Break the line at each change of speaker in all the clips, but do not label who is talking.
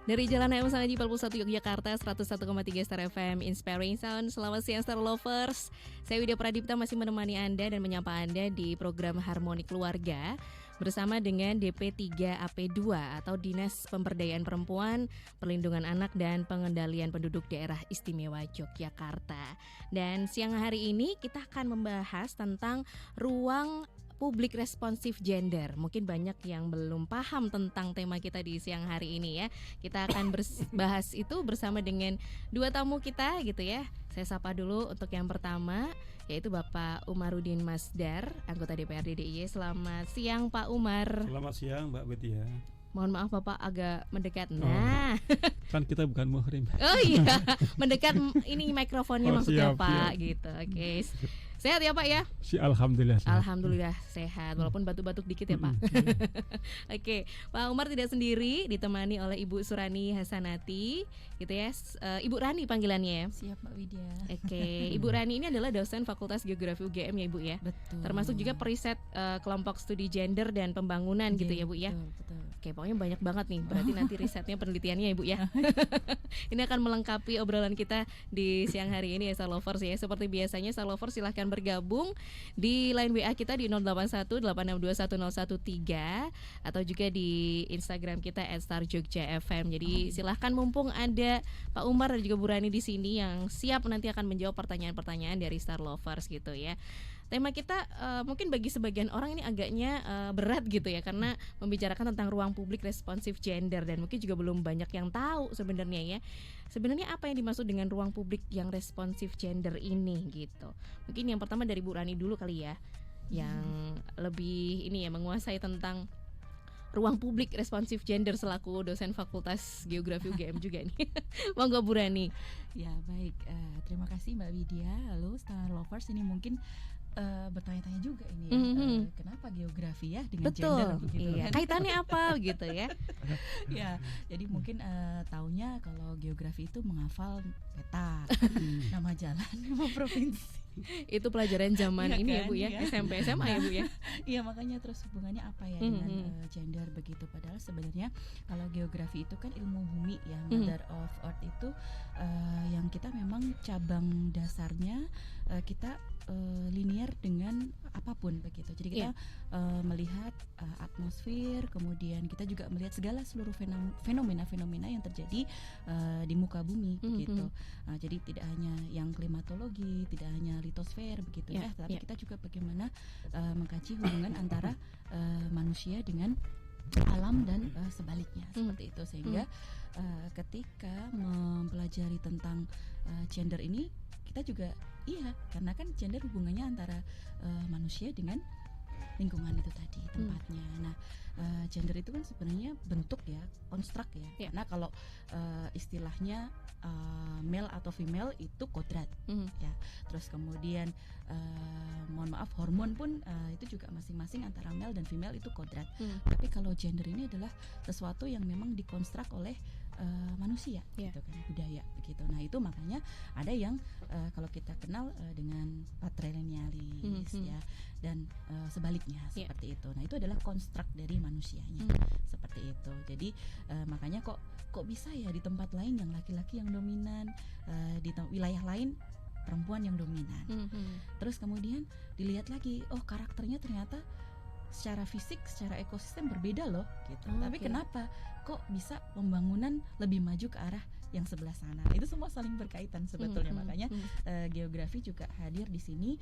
Dari Jalan HM Sanghaji 41 Yogyakarta 101,3 Star FM Inspiring Sound. Selamat siang Star Lovers. Saya Widya Pradipta masih menemani Anda dan menyapa Anda di program Harmoni Keluarga bersama dengan DP3AP2 atau Dinas Pemberdayaan Perempuan, Perlindungan Anak dan Pengendalian Penduduk Daerah Istimewa Yogyakarta. Dan siang hari ini kita akan membahas tentang ruang publik responsif gender. Mungkin banyak yang belum paham tentang tema kita di siang hari ini ya. Kita akan bahas itu bersama dengan dua tamu kita gitu ya. Saya sapa dulu untuk yang pertama, yaitu Bapak Umarudin Masdar, anggota DPRD DIY. Selamat siang Pak Umar.
Selamat siang Mbak Widya.
Mohon maaf Bapak agak mendekat. Nah,
kan kita bukan muhrim.
Oh iya, mendekat ini mikrofonnya maksudnya
siap,
Pak
siap.
gitu. Oke. Sehat ya Pak ya?
Alhamdulillah sehat.
Alhamdulillah sehat, walaupun batuk-batuk dikit ya Pak. Oke, Pak Umar tidak sendiri, ditemani oleh Ibu Surani Hasanati, gitu ya. Ibu Rani panggilannya ya.
Siap Mbak Widya.
Oke, Ibu Rani ini adalah dosen Fakultas Geografi UGM ya Ibu ya.
Betul.
Termasuk juga periset kelompok studi gender dan pembangunan gitu ya Bu ya.
Betul.
Oke, pokoknya banyak banget nih. Berarti nanti risetnya, penelitiannya ya Bu ya. Ini akan melengkapi obrolan kita di siang hari ini ya Star Lovers ya. Seperti biasanya Star Lovers silahkan bergabung di line WA kita di 0818621013 atau juga di Instagram kita @starjogjafm. Jadi silahkan, mumpung ada Pak Umar dan juga Bu Rani di sini yang siap nanti akan menjawab pertanyaan-pertanyaan dari Star Lovers gitu ya. Tema kita mungkin bagi sebagian orang ini agaknya berat gitu ya, karena membicarakan tentang ruang publik responsif gender dan mungkin juga belum banyak yang tahu sebenarnya ya. Sebenarnya apa yang dimaksud dengan ruang publik yang responsif gender ini gitu. Mungkin yang pertama dari Bu Rani dulu kali ya, yang lebih ini ya, menguasai tentang ruang publik responsif gender selaku dosen Fakultas Geografi UGM juga nih. Monggo Bu Rani.
Ya baik, terima kasih Mbak Widya. Halo Star Lovers, ini mungkin bertanya-tanya juga ini ya, kenapa geografi ya dengan gender begitu
iya.
kan?
Kaitannya apa gitu ya.
Ya, jadi mungkin taunya kalau geografi itu menghafal peta, nama jalan, nama provinsi.
Itu pelajaran zaman
Iya
ini
kan,
ya Bu ya,
iya.
SMP SMA ya Bu ya.
Iya, makanya terus hubungannya apa ya dengan gender begitu. Padahal sebenarnya kalau geografi itu kan ilmu bumi ya, Mother of Earth itu yang kita memang cabang dasarnya kita linear dengan apapun begitu. Jadi kita melihat atmosfer, kemudian kita juga melihat segala seluruh fenomena-fenomena yang terjadi di muka bumi begitu. Jadi tidak hanya yang klimatologi, tidak hanya litosfer begitu ya, tapi kita juga bagaimana mengkaji hubungan antara manusia dengan alam dan sebaliknya seperti itu, sehingga ketika mempelajari tentang gender ini kita juga karena kan gender hubungannya antara manusia dengan lingkungan itu tadi, tempatnya. Nah, gender itu kan sebenarnya bentuk ya, konstruk ya. Karena kalau istilahnya male atau female itu kodrat ya. Terus kemudian mohon maaf, hormon pun itu juga masing-masing antara male dan female itu kodrat. Tapi kalau gender ini adalah sesuatu yang memang dikonstruk oleh manusia gitu kan, budaya begitu. Nah, itu makanya ada yang kalau kita kenal dengan patrilinealis ya, dan sebaliknya seperti itu. Nah, itu adalah konstruk dari manusianya seperti itu. Jadi makanya kok bisa ya di tempat lain yang laki-laki yang dominan, di wilayah lain perempuan yang dominan. Terus kemudian dilihat lagi, oh karakternya ternyata secara fisik, secara ekosistem berbeda loh gitu. Tapi kenapa kok bisa pembangunan lebih maju ke arah yang sebelah sana? Itu semua saling berkaitan sebetulnya. Makanya geografi juga hadir di sini,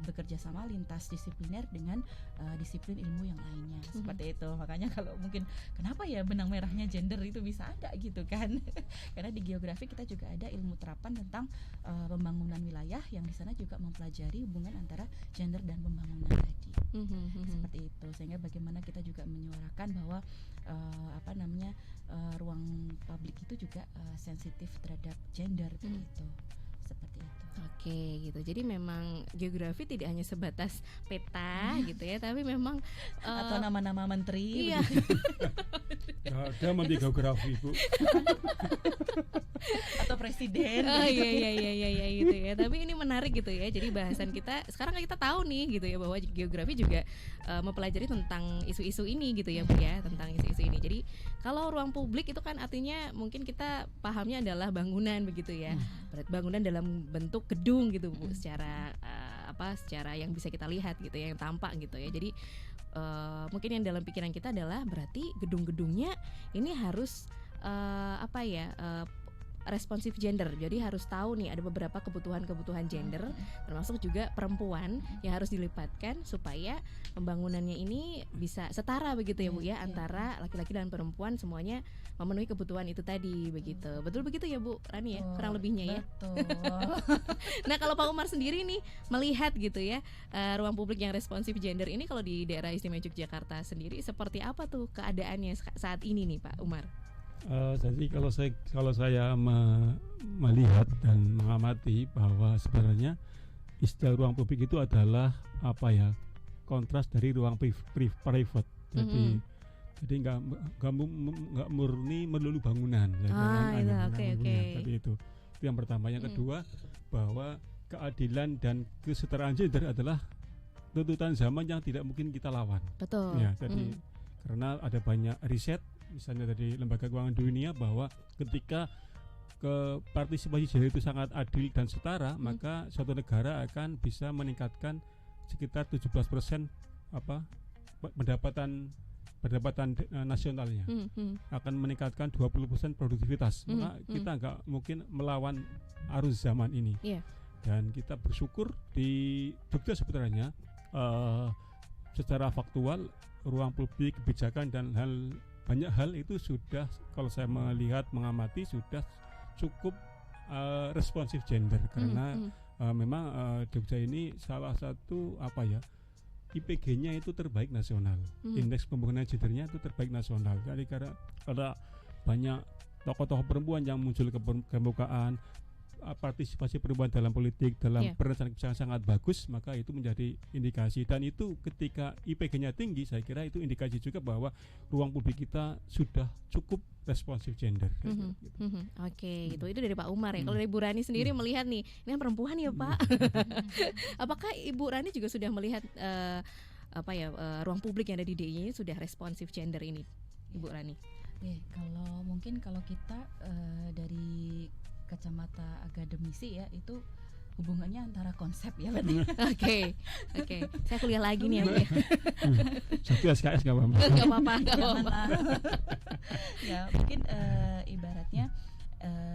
bekerja sama lintas disipliner dengan disiplin ilmu yang lainnya seperti itu. Makanya kalau mungkin kenapa ya benang merahnya gender itu bisa ada gitu kan? Karena di geografi kita juga ada ilmu terapan tentang pembangunan wilayah yang di sana juga mempelajari hubungan antara gender dan pembangunan tadi. Seperti itu, sehingga bagaimana kita juga menyuarakan bahwa ruang publik itu juga sensitif terhadap gender gitu. Seperti itu.
Oke gitu. Jadi memang geografi tidak hanya sebatas peta gitu ya, tapi memang
atau nama-nama menteri.
Iya.
Nggak ada menteri geografi Bu.
Atau presiden.
Oh iya gitu ya. Tapi ini menarik gitu ya. Jadi bahasan kita sekarang kita tahu nih gitu ya bahwa geografi juga mempelajari tentang isu-isu ini gitu ya Bu ya, tentang isu-isu ini. Jadi kalau ruang publik itu kan artinya mungkin kita pahamnya adalah bangunan begitu ya. Bangunan dalam bentuk gedung gitu Bu, secara secara yang bisa kita lihat gitu ya, yang tampak gitu ya. Jadi mungkin yang dalam pikiran kita adalah berarti gedung-gedungnya ini harus responsif gender. Jadi harus tahu nih ada beberapa kebutuhan gender, termasuk juga perempuan yang harus dilibatkan supaya pembangunannya ini bisa setara begitu ya Bu ya, antara laki-laki dan perempuan semuanya memenuhi kebutuhan itu tadi begitu. Betul begitu ya Bu Rani ya, kurang lebihnya ya.
Betul.
Nah kalau Pak Umar sendiri nih melihat gitu ya ruang publik yang responsif gender ini kalau di daerah istimewa Yogyakarta sendiri seperti apa tuh keadaannya saat ini nih Pak Umar?
Jadi kalau saya melihat dan mengamati bahwa sebenarnya istilah ruang publik itu adalah kontras dari ruang private. Jadi nggak murni melulu bangunan. Tapi itu yang pertama. Yang kedua bahwa keadilan dan kesetaraan gender adalah tuntutan zaman yang tidak mungkin kita lawan.
Betul.
Ya, jadi karena ada banyak riset misalnya dari Lembaga Keuangan Dunia bahwa ketika partisipasi gender itu sangat adil dan setara, maka suatu negara akan bisa meningkatkan sekitar 17% pendapatan nasionalnya, akan meningkatkan 20% produktivitas. Maka kita nggak mungkin melawan arus zaman ini. Dan kita bersyukur di Jogja sebenarnya secara faktual ruang publik, kebijakan dan banyak hal itu sudah, kalau saya melihat mengamati, sudah cukup responsif gender karena memang Jogja ini salah satu IPG-nya itu terbaik nasional, indeks pembangunan gendernya itu terbaik nasional. Jadi karena ada banyak tokoh-tokoh perempuan yang muncul ke permukaan, partisipasi perempuan dalam politik, dalam perencanaan kebijakan sangat bagus, maka itu menjadi indikasi. Dan itu ketika IPG-nya tinggi, saya kira itu indikasi juga bahwa ruang publik kita sudah cukup responsif gender.
Oke, itu dari Pak Umar ya. Kalau dari Ibu Rani sendiri melihat nih, ini kan perempuan ya Pak. Apakah Ibu Rani juga sudah melihat ruang publik yang ada di DIY ini sudah responsif gender ini, Ibu Rani?
Kalau kita dari kacamata akademisi ya, itu hubungannya antara konsep ya Pak.
Oke. Saya kuliah lagi nih ya Bu ya.
Satu SKS nggak
apa-apa.
Ya mungkin ibaratnya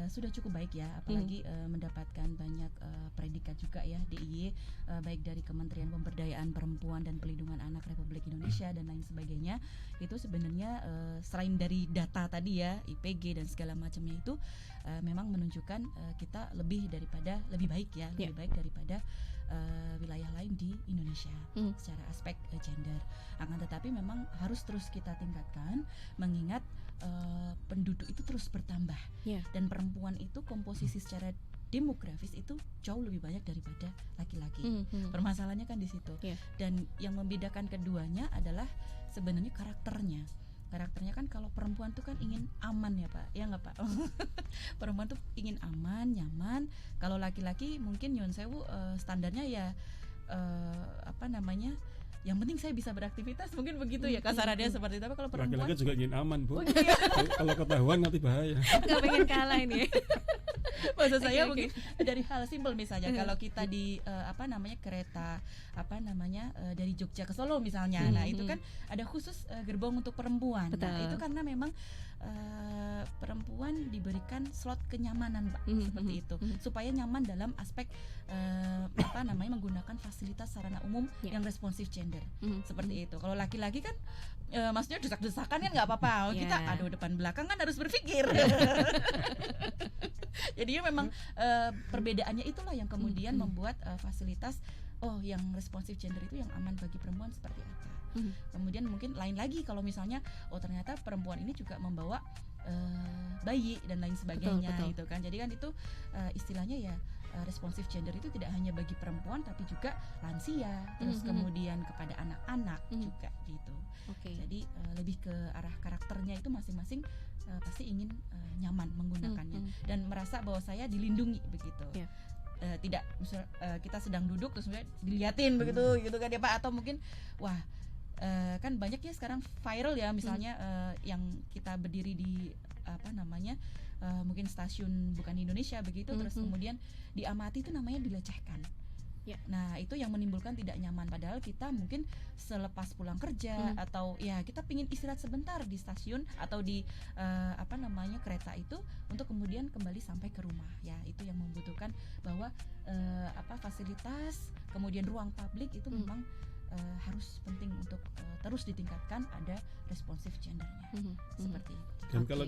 sudah cukup baik ya, apalagi mendapatkan banyak predikat juga ya DIY, baik dari Kementerian Pemberdayaan Perempuan dan Pelindungan Anak Republik Indonesia dan lain sebagainya. Itu sebenarnya selain dari data tadi ya, IPG dan segala macamnya itu memang menunjukkan kita lebih baik ya, lebih baik daripada wilayah lain di Indonesia secara aspek gender. Akan tetapi memang harus terus kita tingkatkan, mengingat penduduk itu terus bertambah dan perempuan itu komposisi secara demografis itu jauh lebih banyak daripada laki-laki. Permasalahannya kan di situ. Dan yang membedakan keduanya adalah sebenarnya karakternya kan. Kalau perempuan tuh kan ingin aman ya Pak, ya nggak Pak? Perempuan tuh ingin aman, nyaman. Kalau laki-laki mungkin nyuwun sewu standarnya ya yang penting saya bisa beraktivitas, mungkin begitu ya kasarannya seperti itu. Kalau perempuan
laki-laki juga ingin aman Bu. Kalau ketahuan nanti bahaya.
Nggak pengen kalah ini.
Maksud saya mungkin dari hal simpel misalnya kalau kita di kereta dari Jogja ke Solo misalnya, nah itu kan ada khusus gerbong untuk perempuan.
Betul.
Nah itu karena memang perempuan diberikan slot kenyamanan Pak, seperti itu supaya nyaman dalam aspek menggunakan fasilitas sarana umum yang responsif gender seperti itu. Kalau laki-laki kan maksudnya desak-desakan kan nggak apa-apa, kita depan belakang kan harus berpikir. Jadinya memang perbedaannya itulah yang kemudian membuat fasilitas yang responsif gender itu yang aman bagi perempuan seperti apa. Kemudian mungkin lain lagi kalau misalnya ternyata perempuan ini juga membawa bayi dan lain sebagainya. Betul. Itu kan jadi kan itu istilahnya ya responsif gender itu tidak hanya bagi perempuan tapi juga lansia, terus kemudian kepada anak-anak juga gitu. Jadi lebih ke arah karakternya itu masing-masing pasti ingin nyaman menggunakannya dan merasa bahwa saya dilindungi begitu. Tidak misal kita sedang duduk terus diliatin begitu gitu kan ya Pak, atau mungkin wah kan banyak ya sekarang viral ya misalnya yang kita berdiri di apa namanya mungkin stasiun bukan di Indonesia begitu terus kemudian diamati itu namanya dilecehkan. Nah itu yang menimbulkan tidak nyaman, padahal kita mungkin selepas pulang kerja atau ya kita pingin istirahat sebentar di stasiun atau di apa namanya kereta itu untuk kemudian kembali sampai ke rumah. Ya itu yang membutuhkan bahwa fasilitas kemudian ruang publik itu memang harus penting untuk terus ditingkatkan, ada responsif gendernya seperti itu.
Dan kalau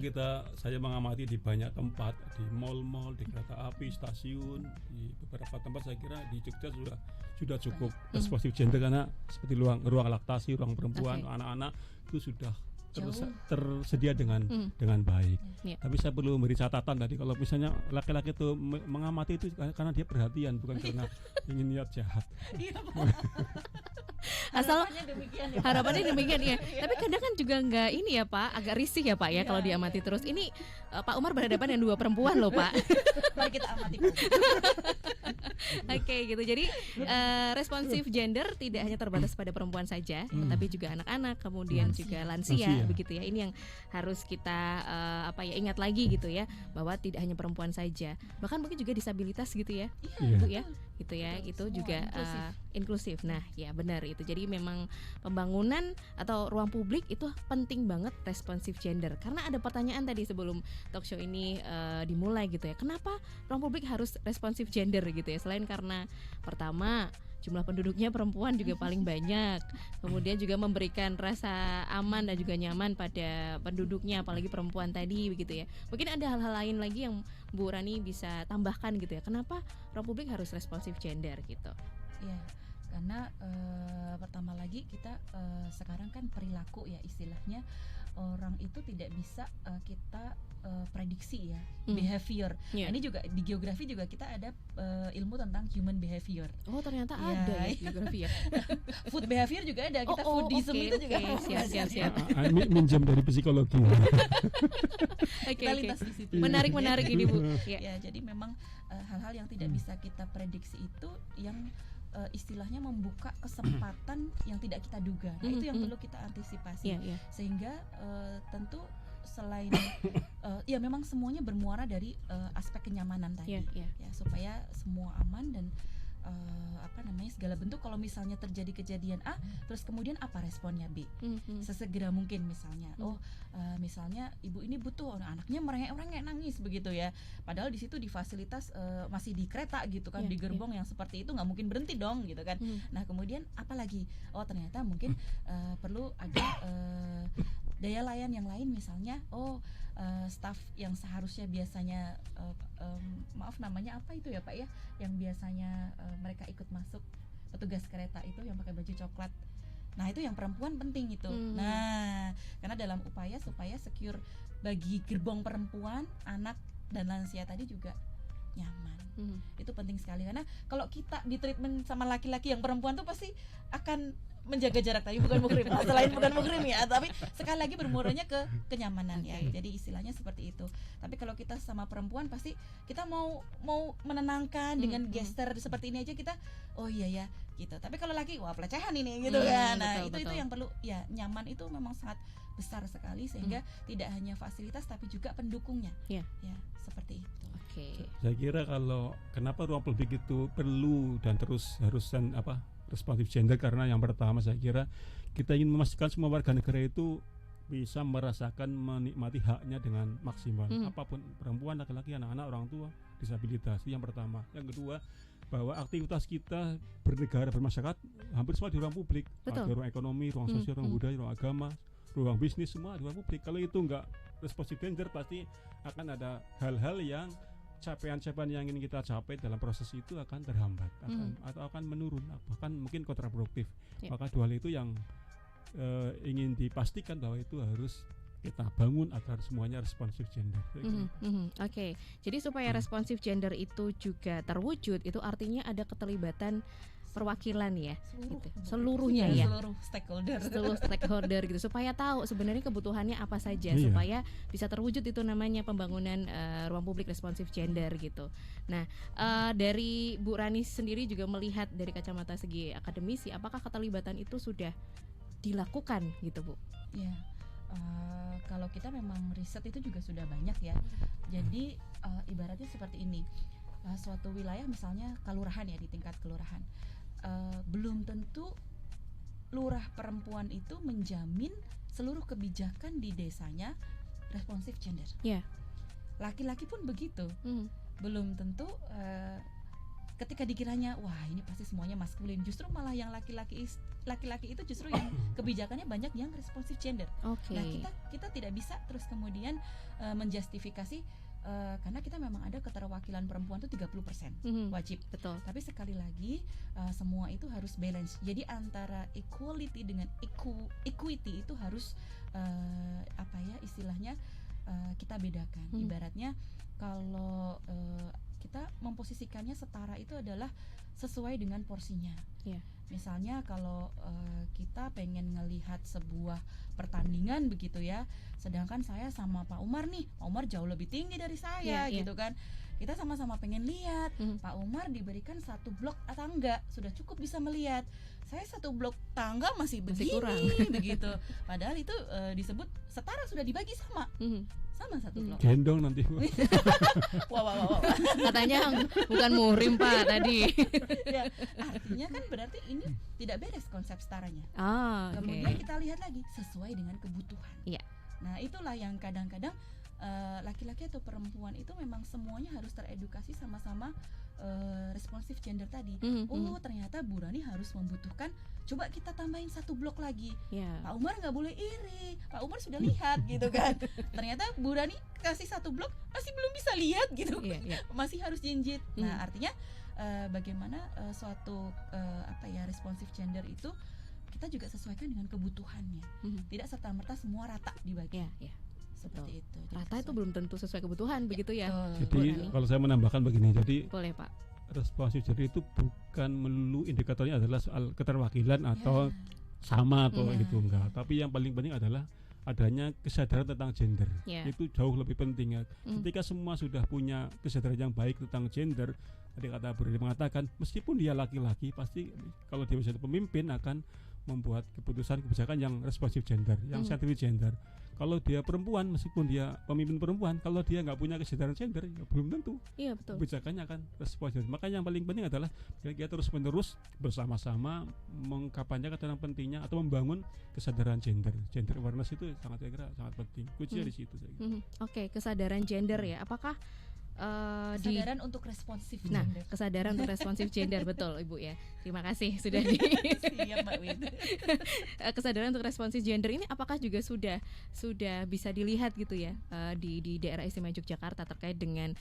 saya mengamati di banyak tempat, di mal-mal, di kereta api, stasiun, di beberapa tempat saya kira di Jogja sudah cukup responsif gender karena seperti ruang laktasi, ruang perempuan, anak-anak itu sudah tersedia dengan baik. Tapi saya perlu memberi catatan tadi, kalau misalnya laki-laki itu mengamati itu karena dia perhatian, bukan karena ingin niat jahat.
Asal harapannya demikian ya. Tapi kadang kan juga nggak ini ya Pak, agak risih ya Pak ya kalau diamati terus. Ini Pak Umar berhadapan dengan 2 perempuan loh Pak.
Mari kita amati.
Oke gitu. Jadi responsif gender tidak hanya terbatas pada perempuan saja, tapi juga anak-anak, kemudian juga lansia begitu ya. Ini yang harus kita ingat lagi gitu ya, bahwa tidak hanya perempuan saja, bahkan mungkin juga disabilitas gitu ya. Bu ya. Gitu ya, itu juga inklusif. Nah, ya benar itu. Jadi memang pembangunan atau ruang publik itu penting banget responsif gender. Karena ada pertanyaan tadi sebelum talk show ini dimulai gitu ya. Kenapa ruang publik harus responsif gender gitu ya? Selain karena pertama jumlah penduduknya perempuan juga paling banyak, kemudian juga memberikan rasa aman dan juga nyaman pada penduduknya, apalagi perempuan tadi begitu ya. Mungkin ada hal-hal lain lagi yang Bu Rani bisa tambahkan gitu ya, kenapa ruang publik harus responsif gender gitu?
Ya, karena pertama lagi kita sekarang kan perilaku ya istilahnya, orang itu tidak bisa kita prediksi ya, behavior. Ini juga di geografi juga kita ada ilmu tentang human behavior.
Oh ternyata ada ya geografi ya.
Food behavior juga ada, kita foodism itu juga.
Siap.
Minjam dari psikologi.
Kita lintas di situ.
Menarik ini Bu.
Ya, jadi memang hal-hal yang tidak bisa kita prediksi itu yang istilahnya membuka kesempatan yang tidak kita duga. Nah itu yang perlu kita antisipasi. Sehingga tentu selain ya memang semuanya bermuara dari aspek kenyamanan tadi. Ya supaya semua aman dan segala bentuk kalau misalnya terjadi kejadian A terus kemudian apa responnya B, sesegera mungkin misalnya misalnya ibu ini butuh anaknya merengek-rengek nangis begitu ya, padahal di situ di fasilitas masih di kereta gitu kan, di gerbong yang seperti itu nggak mungkin berhenti dong gitu kan. Nah kemudian apa lagi, ternyata mungkin perlu ada daya layan yang lain, misalnya staf yang seharusnya biasanya maaf namanya apa itu ya Pak ya, yang biasanya mereka ikut masuk petugas kereta itu yang pakai baju coklat. Nah itu yang perempuan penting itu. Nah karena dalam upaya supaya secure bagi gerbong perempuan, anak dan lansia tadi juga nyaman. Itu penting sekali, karena kalau kita di treatment sama laki-laki yang perempuan tuh pasti akan menjaga jarak tadi, bukan muhrim, selain bukan muhrim ya, tapi sekali lagi bermuaranya ke kenyamanan ya. Jadi istilahnya seperti itu. Tapi kalau kita sama perempuan pasti kita mau menenangkan dengan gesture seperti ini aja kita iya ya gitu. Tapi kalau laki wah pelecehan ini gitu kan. Nah, betul. Itu yang perlu ya, nyaman itu memang sangat besar sekali sehingga tidak hanya fasilitas tapi juga pendukungnya. Ya, seperti itu.
Saya kira kalau kenapa ruang publik itu perlu dan terus harusan responsif gender, karena yang pertama saya kira kita ingin memastikan semua warga negara itu bisa merasakan menikmati haknya dengan maksimal, apapun, perempuan, laki-laki, anak-anak, orang tua, disabilitas. Yang pertama. Yang kedua, bahwa aktivitas kita bernegara, bermasyarakat hampir semua di ruang publik. Ada ruang ekonomi, ruang sosial, ruang budaya, ruang agama, ruang bisnis, semua di ruang publik. Kalau itu enggak responsif gender, pasti akan ada hal-hal yang capaian-capaian yang ingin kita capai dalam proses itu akan terhambat, atau akan menurun, bahkan mungkin kontraproduktif. Maka dua hal itu yang ingin dipastikan bahwa itu harus kita bangun agar semuanya responsif gender.
Oke. Jadi supaya responsif gender itu juga terwujud, itu artinya ada keterlibatan perwakilan ya, seluruhnya ya, seluruh stakeholder gitu, supaya tahu sebenarnya kebutuhannya apa saja, supaya bisa terwujud itu namanya pembangunan ruang publik responsif gender gitu. Nah, dari Bu Rani sendiri juga melihat dari kacamata segi akademisi, apakah keterlibatan itu sudah dilakukan gitu Bu?
Ya, kalau kita memang riset itu juga sudah banyak ya. Jadi ibaratnya seperti ini, suatu wilayah misalnya kelurahan ya, di tingkat kelurahan. Belum tentu lurah perempuan itu menjamin seluruh kebijakan di desanya responsif gender. Laki-laki pun begitu. Belum tentu ketika dikiranya wah ini pasti semuanya maskulin, justru malah yang laki-laki itu justru yang kebijakannya banyak yang responsif gender. Nah, kita tidak bisa terus kemudian menjustifikasi karena kita memang ada keterwakilan perempuan itu 30% wajib.
Betul.
Tapi sekali lagi semua itu harus balance. Jadi antara equality dengan equity itu harus istilahnya kita bedakan. Ibaratnya kalau kita memposisikannya setara itu adalah sesuai dengan porsinya. Misalnya kalau kita pengen ngelihat sebuah pertandingan begitu ya, sedangkan saya sama Pak Umar nih, Pak Umar jauh lebih tinggi dari saya gitu kan, kita sama-sama pengen lihat Pak Umar diberikan satu blok tangga sudah cukup bisa melihat, saya satu blok tangga masih kurang begitu, padahal itu disebut setara, sudah dibagi sama satu blok.
Gendong nanti.
Wow.
Katanya bukan muhrim Pak tadi.
Ya, artinya kan berarti ini tidak beres konsep setaranya. Kemudian kita lihat lagi sesuai dengan kebutuhan. Nah, itulah yang kadang-kadang laki-laki atau perempuan itu memang semuanya harus teredukasi sama-sama responsif gender tadi. Ternyata Bu Rani harus membutuhkan, coba kita tambahin satu blok lagi. Pak Umar nggak boleh iri, Pak Umar sudah lihat gitu kan. Ternyata Bu Rani kasih satu blok masih belum bisa lihat gitu. Masih harus jinjit. Nah, artinya bagaimana suatu responsif gender itu kita juga sesuaikan dengan kebutuhannya. Tidak serta-merta semua rata dibagi. Seperti itu.
Rata itu belum tentu sesuai kebutuhan begitu ya.
Jadi kalau saya menambahkan begini, jadi
boleh Pak.
Responsif gender itu bukan melulu indikatornya adalah soal keterwakilan atau sama atau itu enggak, tapi yang paling penting adalah adanya kesadaran tentang gender. Itu jauh lebih penting ya. Ketika semua sudah punya kesadaran yang baik tentang gender, tadi kata Bu Rani mengatakan meskipun dia laki-laki, pasti kalau dia menjadi pemimpin akan membuat kebijakan yang responsif gender, yang sensitif gender. Kalau dia perempuan, meskipun dia pemimpin perempuan, kalau dia nggak punya kesadaran gender, ya belum tentu kebijakannya akan responsif. Makanya yang paling penting adalah kita terus-menerus bersama-sama mengkampanyekan tentang pentingnya atau membangun kesadaran gender. Gender awareness itu sangat penting. Kuncinya di situ.
Oke, kesadaran gender ya. Apakah
kesadaran untuk responsif gender.
Nah, kesadaran untuk responsif gender, betul Ibu ya. Terima kasih sudah di
siap Mbak Win.
Kesadaran untuk responsif gender ini apakah juga sudah bisa dilihat gitu ya di daerah istimewa Yogyakarta terkait dengan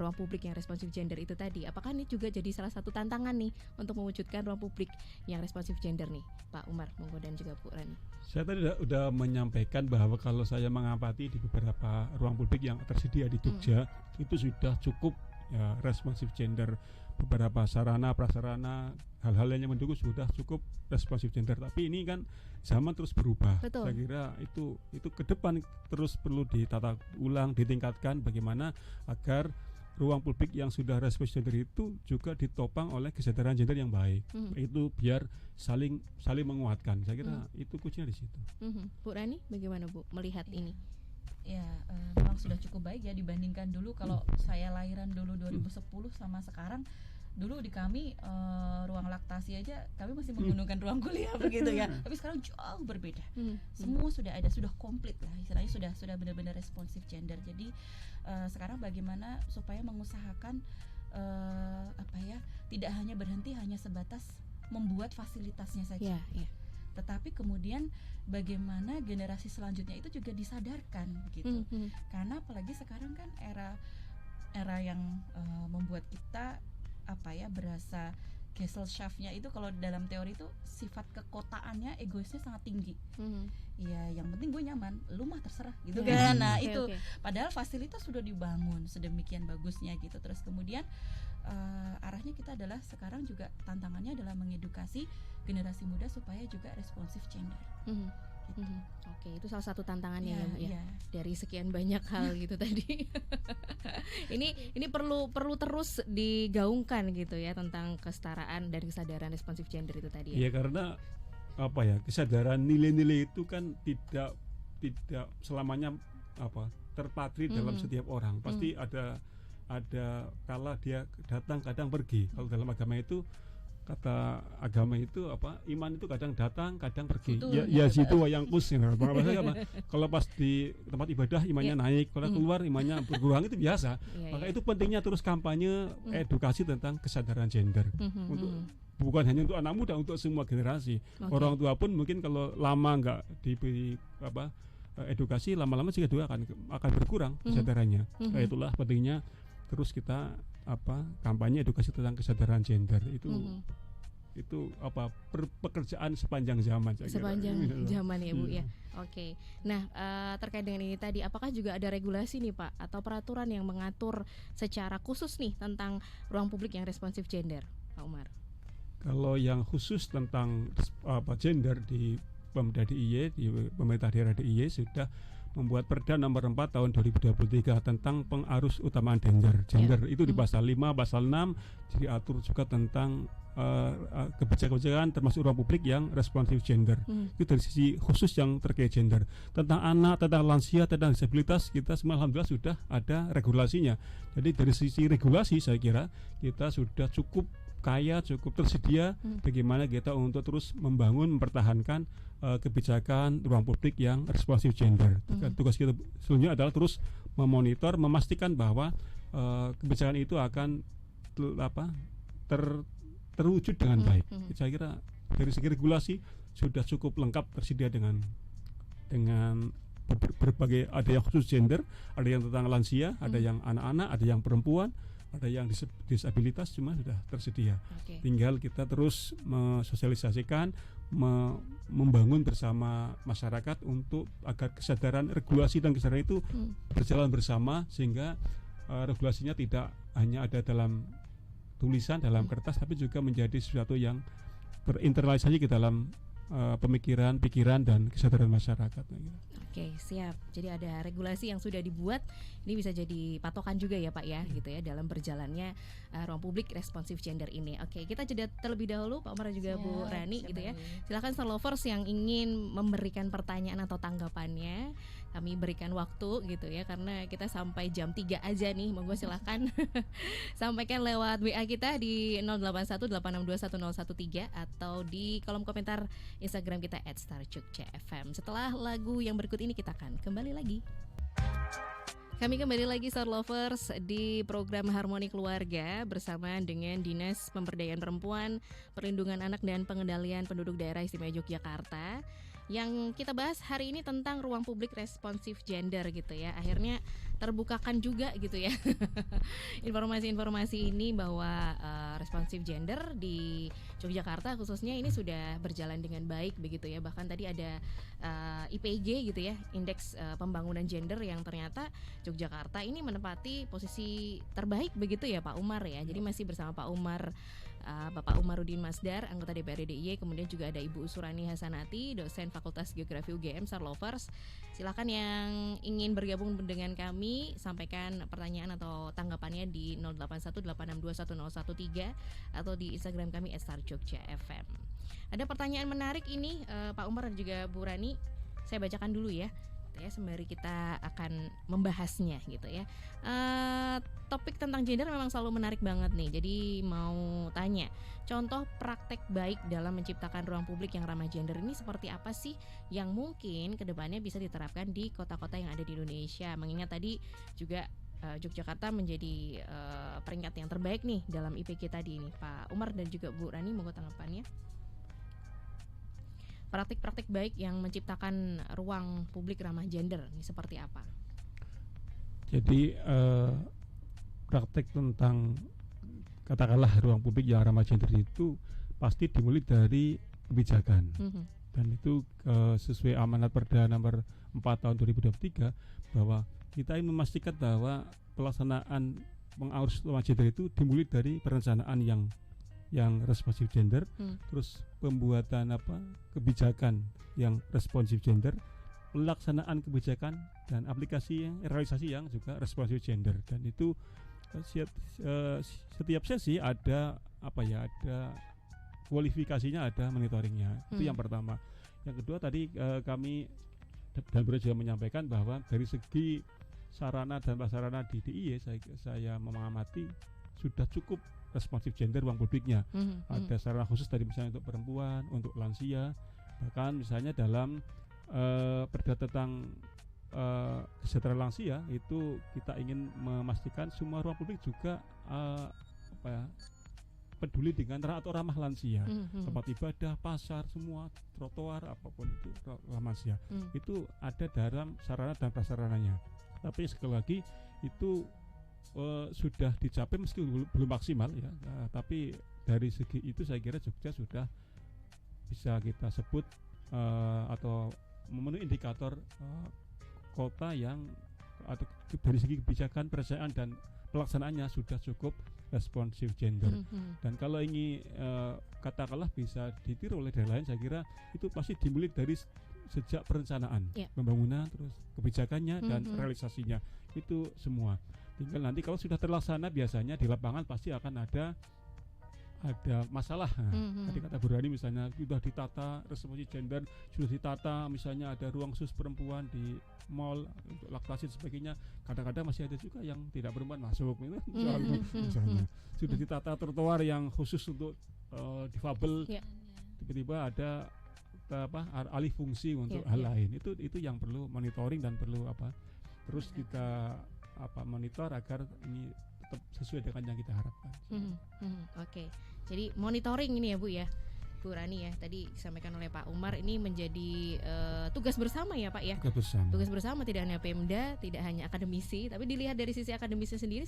ruang publik yang responsif gender itu tadi. Apakah ini juga jadi salah satu tantangan nih untuk mewujudkan ruang publik yang responsif gender nih, Pak Umar monggo dan juga Bu Rani.
Saya tadi sudah menyampaikan bahwa kalau saya mengamati di beberapa ruang publik yang tersedia di Jogja itu sudah cukup ya, responsif gender. Beberapa sarana prasarana hal-hal yang mendukung sudah cukup responsif gender. Tapi ini kan zaman terus berubah.
Betul.
Saya kira itu ke depan terus perlu ditata ulang, ditingkatkan bagaimana agar ruang publik yang sudah responsif gender itu juga ditopang oleh kesadaran gender yang baik. Itu biar saling menguatkan. Saya kira itu kuncinya di situ.
Bu Rani, bagaimana Bu melihat ini?
Ya, memang sudah cukup baik ya dibandingkan dulu. Kalau saya lahiran dulu 2010 sama sekarang, dulu di kami ruang laktasi aja kami masih menggunakan ruang kuliah begitu ya. Tapi sekarang jauh berbeda. Semua sudah ada, sudah komplit lah. Istilahnya sudah benar-benar responsif gender. Jadi sekarang bagaimana supaya mengusahakan tidak hanya berhenti hanya sebatas membuat fasilitasnya saja. Tetapi kemudian bagaimana generasi selanjutnya itu juga disadarkan gitu. Karena apalagi sekarang kan era yang membuat kita berasa Gesellschaftnya itu kalau dalam teori itu sifat kekotaannya, egoisnya sangat tinggi. ya yang penting gue nyaman, lu mah terserah gitu kan. Nah itu padahal fasilitas sudah dibangun sedemikian bagusnya gitu. Terus kemudian arahnya kita adalah sekarang juga tantangannya adalah mengedukasi generasi muda supaya juga responsif gender. Gitu.
Oke, itu salah satu tantangannya ya Bu ya. Dari sekian banyak hal gitu tadi. Ini perlu terus digaungkan gitu ya tentang kesetaraan dan kesadaran responsif gender itu tadi ya.
Iya, karena kesadaran nilai-nilai itu kan tidak selamanya terpatri dalam setiap orang. Pasti ada kala dia datang kadang pergi. Kalau dalam agama itu kata agama itu iman itu kadang datang kadang pergi. Situ wayang kus. Kalau pas di tempat ibadah imannya naik, kalau keluar imannya berkurang, itu biasa. Maka itu pentingnya terus kampanye edukasi tentang kesadaran gender. Bukan hanya untuk anak muda, untuk semua generasi. Orang tua pun mungkin kalau lama nggak diberi edukasi, lama-lama juga akan berkurang kesadarannya. Itulah pentingnya terus kita kampanye edukasi tentang kesadaran gender itu pekerjaan sepanjang zaman
zaman ya Bu ya. Oke. Nah, terkait dengan ini tadi, apakah juga ada regulasi nih Pak atau peraturan yang mengatur secara khusus nih tentang ruang publik yang responsif gender, Pak Umar?
Kalau yang khusus tentang gender di Pemda DIY, di pemerintah daerah DIY sudah membuat Perda nomor 4 tahun 2023 tentang pengarus utamaan gender. Itu di pasal 5, pasal 6 diatur juga tentang kebijakan termasuk ruang publik yang responsif gender. Itu dari sisi khusus yang terkait gender. Tentang anak, tentang lansia, tentang disabilitas, kita semua alhamdulillah sudah ada regulasinya. Jadi dari sisi regulasi saya kira kita sudah cukup kaya, cukup tersedia bagaimana kita untuk terus membangun, mempertahankan kebijakan ruang publik yang responsif gender. Tugas kita selanjutnya adalah terus memonitor, memastikan bahwa kebijakan itu akan terwujud dengan baik. Saya kira dari segi regulasi sudah cukup lengkap, tersedia dengan berbagai, ada yang khusus gender, ada yang tentang lansia, ada yang anak-anak, ada yang perempuan, ada yang disabilitas, semua sudah tersedia. Tinggal kita terus mensosialisasikan, membangun bersama masyarakat untuk agar kesadaran regulasi dan kesadaran itu berjalan bersama, sehingga regulasinya tidak hanya ada dalam tulisan, dalam kertas, tapi juga menjadi sesuatu yang berinternalisasi ke dalam pemikiran, pikiran, dan kesadaran masyarakat.
Oke, siap. Jadi ada regulasi yang sudah dibuat, ini bisa jadi patokan juga ya Pak ya, gitu ya, dalam berjalannya ruang publik responsif gender ini. Oke, kita jeda terlebih dahulu Pak Umar dan juga Bu Rani gitu ya. Silakan Star Lovers yang ingin memberikan pertanyaan atau tanggapannya, kami berikan waktu gitu ya, karena kita sampai jam 3 aja nih. Monggo silakan sampaikan lewat WA kita di 0818621013 atau di kolom komentar Instagram kita @starjogja_fm. Setelah lagu yang berikut ini kita akan kembali lagi. Kami kembali lagi Star Lovers di program Harmoni Keluarga bersama dengan Dinas Pemberdayaan Perempuan, Perlindungan Anak dan Pengendalian Penduduk Daerah Istimewa Yogyakarta. Yang kita bahas hari ini tentang ruang publik responsif gender gitu ya. Akhirnya terbukakan juga gitu ya informasi-informasi ini bahwa responsif gender di Yogyakarta khususnya ini sudah berjalan dengan baik begitu ya. Bahkan tadi ada IPG gitu ya, Indeks Pembangunan Gender, yang ternyata Yogyakarta ini menempati posisi terbaik begitu ya Pak Umar ya. Jadi masih bersama Pak Umar, Bapak Umarudin Masdar, anggota DPRD DIY, kemudian juga ada Ibu Surani Hasanati, dosen Fakultas Geografi UGM, Star Lovers. Silakan yang ingin bergabung dengan kami, sampaikan pertanyaan atau tanggapannya di 0818621013 atau di Instagram kami @starjogja_fm. Ada pertanyaan menarik ini Pak Umar dan juga Bu Rani, saya bacakan dulu ya sembari kita akan membahasnya gitu ya. Topik tentang gender memang selalu menarik banget nih. Jadi mau tanya, contoh praktek baik dalam menciptakan ruang publik yang ramah gender ini seperti apa sih yang mungkin kedepannya bisa diterapkan di kota-kota yang ada di Indonesia? Mengingat tadi juga Yogyakarta menjadi peringkat yang terbaik nih dalam IPG tadi ini. Pak Umar dan juga Bu Rani, mohon tanggapannya. Praktik-praktik baik yang menciptakan ruang publik ramah gender ini seperti apa?
Jadi praktik tentang katakanlah ruang publik yang ramah gender itu pasti dimulai dari kebijakan. dan itu sesuai amanat Perda nomor 4 tahun 2023 bahwa kita ingin memastikan bahwa pelaksanaan pengawas utama gender itu dimulai dari perencanaan yang responsif gender, terus pembuatan kebijakan yang responsif gender, pelaksanaan kebijakan dan aplikasi realisasi yang juga responsif gender. Dan itu setiap sesi ada ada kualifikasinya, ada monitoringnya. Itu yang pertama. Yang kedua tadi kami dan beliau juga menyampaikan bahwa dari segi sarana dan prasarana di DIY saya mengamati sudah cukup responsif gender ruang publiknya. Ada sarana khusus tadi misalnya untuk perempuan, untuk lansia, bahkan misalnya dalam perda tentang kesejahteraan lansia itu kita ingin memastikan semua ruang publik juga peduli dengan atau ramah lansia, tempat ibadah, pasar, semua trotoar apapun itu ramah lansia. Itu ada dalam sarana dan prasarananya. Tapi sekali lagi itu sudah dicapai meski belum maksimal ya. Tapi dari segi itu saya kira Jogja sudah bisa kita sebut atau memenuhi indikator kota yang atau dari segi kebijakan, perencanaan dan pelaksanaannya sudah cukup responsif gender. Dan kalau ini katakanlah bisa ditiru oleh daerah lain, saya kira itu pasti dimulai dari sejak perencanaan, pembangunan, terus kebijakannya dan realisasinya itu semua. Tinggal nanti kalau sudah terlaksana biasanya di lapangan pasti akan ada masalah. Tadi kata Bu Rani misalnya sudah ditata responsif gender, sudah ditata misalnya ada ruang khusus perempuan di mall untuk laktasi dan sebagainya. Kadang-kadang masih ada juga yang tidak perempuan masuk itu misalnya. Sudah ditata trotoar yang khusus untuk difabel, tiba-tiba ada alih fungsi untuk hal lain. Itu yang perlu monitoring dan perlu terus kita monitor agar ini tetap sesuai dengan yang kita harapkan.
Oke. Jadi monitoring ini ya Bu ya, Bu Rani ya, tadi disampaikan oleh Pak Umar, ini menjadi tugas bersama ya Pak ya. Tugas bersama tidak hanya Pemda, tidak hanya akademisi, tapi dilihat dari sisi akademisnya sendiri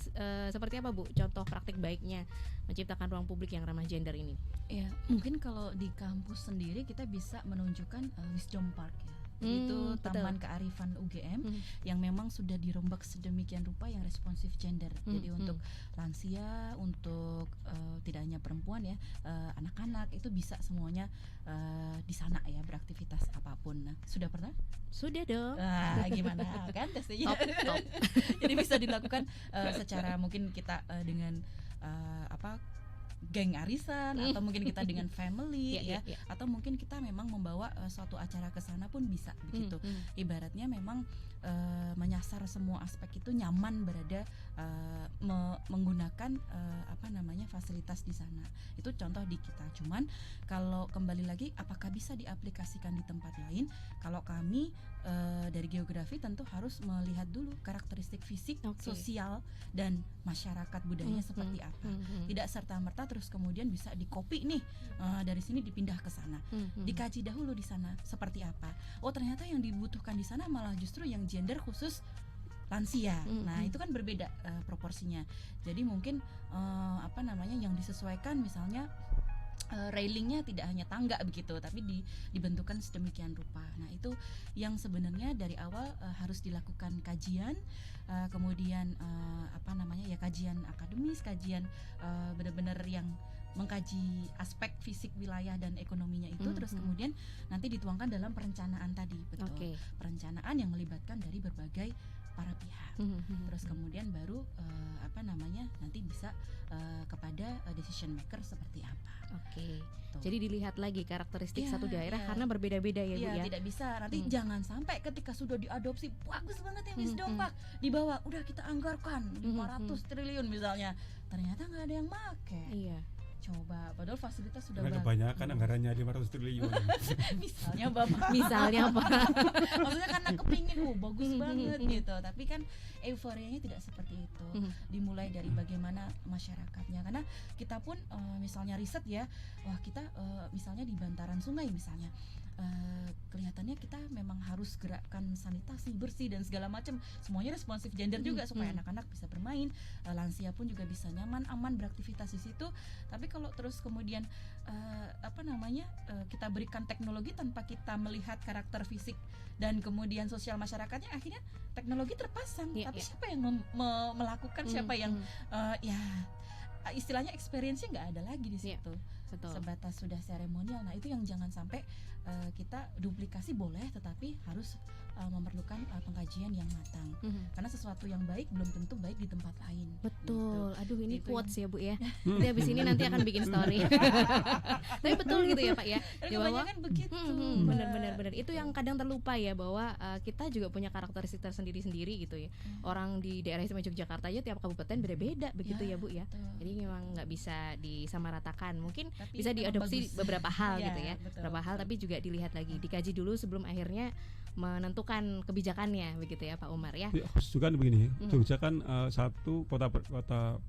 seperti apa Bu contoh praktik baiknya menciptakan ruang publik yang ramah gender ini?
Ya, mungkin kalau di kampus sendiri kita bisa menunjukkan Wisdom Park ya. Itu Taman Kearifan UGM yang memang sudah dirombak sedemikian rupa yang responsif gender. Jadi untuk lansia, untuk tidak hanya perempuan ya, anak-anak itu bisa semuanya di sana ya beraktivitas apapun. Nah, sudah pernah?
Sudah dong.
Gimana kan tesnya? Top. Jadi bisa dilakukan secara mungkin kita dengan geng arisan atau mungkin kita dengan family atau mungkin kita memang membawa suatu acara ke sana pun bisa begitu. Ibaratnya memang menyasar semua aspek itu nyaman berada menggunakan fasilitas di sana. Itu contoh di kita. Cuman kalau kembali lagi apakah bisa diaplikasikan di tempat lain? Kalau kami dari geografi tentu harus melihat dulu karakteristik fisik, sosial dan masyarakat budayanya seperti apa. Tidak serta-merta terus kemudian bisa dikopi nih dari sini dipindah ke sana. Dikaji dahulu di sana seperti apa. Oh ternyata yang dibutuhkan di sana malah justru yang gender khusus lansia. Nah itu kan berbeda proporsinya. Jadi mungkin yang disesuaikan misalnya railingnya tidak hanya tangga begitu, tapi dibentukkan sedemikian rupa. Nah itu yang sebenarnya dari awal harus dilakukan kajian, kemudian kajian akademis, kajian benar-benar yang mengkaji aspek fisik wilayah dan ekonominya itu, terus kemudian nanti dituangkan dalam perencanaan tadi, betul. Perencanaan yang melibatkan dari berbagai para pihak. Terus kemudian baru nanti bisa kepada decision maker seperti apa.
Jadi dilihat lagi karakteristik satu daerah karena berbeda-beda ya Bu ya.
Tidak bisa nanti jangan sampai ketika sudah diadopsi bagus banget ya Wisdom Park dibawa udah kita anggarkan 500 triliun misalnya ternyata nggak ada yang make. Coba, padahal fasilitas sudah
kebanyakan anggarannya 500 triliun.
Misalnya Bapak.
Misalnya apa?
Maksudnya karena kepingin bagus banget gitu. Tapi kan euforianya tidak seperti itu. Dimulai dari bagaimana masyarakatnya. Karena kita pun misalnya riset ya, wah kita misalnya di bantaran sungai misalnya kelihatannya kita memang harus gerakkan sanitasi bersih dan segala macam, semuanya responsif gender juga supaya anak-anak bisa bermain, lansia pun juga bisa nyaman aman beraktivitas di situ. Tapi kalau terus kemudian kita berikan teknologi tanpa kita melihat karakter fisik dan kemudian sosial masyarakatnya, akhirnya teknologi terpasang, tapi siapa yang melakukan, siapa yang istilahnya experience-nya nggak ada lagi di situ. Betul. Sebatas sudah seremonial. Nah itu yang jangan sampai kita duplikasi boleh, tetapi harus memerlukan pengkajian yang matang. Karena sesuatu yang baik belum tentu baik di tempat lain.
Betul.
Gitu.
Aduh ini quotes ya Bu ya. Jadi habis ini nanti akan bikin story. Tapi betul gitu ya Pak ya.
Kebanyakan begitu.
Benar. Itu yang kadang terlupa ya, bahwa kita juga punya karakteristik tersendiri-sendiri gitu ya. Orang di daerah istimewa Yogyakarta aja tiap kabupaten beda-beda begitu ya Bu ya. Betul. Jadi memang nggak bisa disamaratakan. Mungkin tapi bisa diadopsi beberapa hal gitu ya. Beberapa hal, tapi juga dilihat lagi, dikaji dulu sebelum akhirnya menentukan kebijakannya begitu ya Pak Umar ya.
Khusus kan begini, Jogja kan satu kota